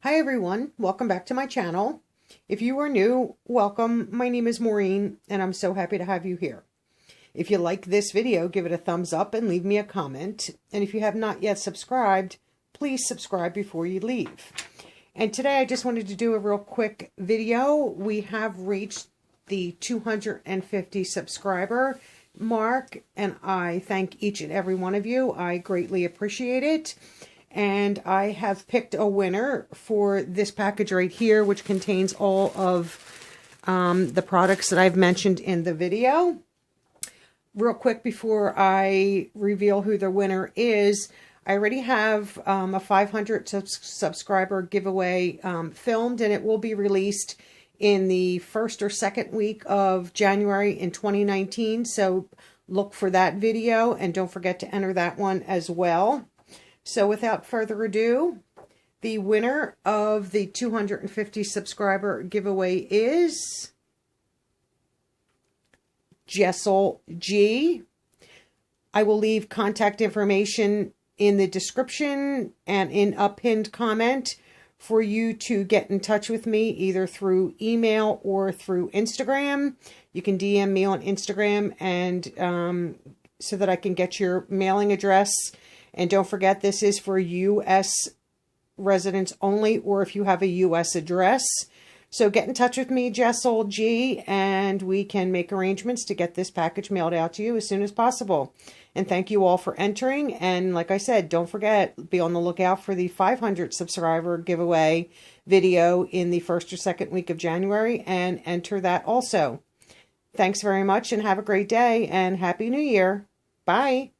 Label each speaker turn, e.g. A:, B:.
A: Hi everyone, welcome back to my channel. If you are new, welcome. My name is Maureen and I'm so happy to have you here. If you like this video, give it a thumbs up and leave me a comment. And if you have not yet subscribed, please subscribe before you leave. And today I just wanted to do a real quick video. We have reached the 250 subscriber mark and I thank each and every one of you. I greatly appreciate it. And I have picked a winner for this package right here, which contains all of the products that I've mentioned in the video. Real quick before I reveal who the winner is, I already have a 500 subscriber giveaway filmed, and it will be released in the first or second week of January in 2019. So look for that video and don't forget to enter that one as well. So without further ado, the winner of the 250 subscriber giveaway is Jessel G. I will leave contact information in the description and in a pinned comment for you to get in touch with me either through email or through Instagram. You can DM me on Instagram and so that I can get your mailing address. And don't forget, this is for U.S. residents only, or if you have a U.S. address. So get in touch with me, Jessel G, and we can make arrangements to get this package mailed out to you as soon as possible. And thank you all for entering. And like I said, don't forget, be on the lookout for the 500 subscriber giveaway video in the first or second week of January, and enter that also. Thanks very much and have a great day and Happy New Year. Bye.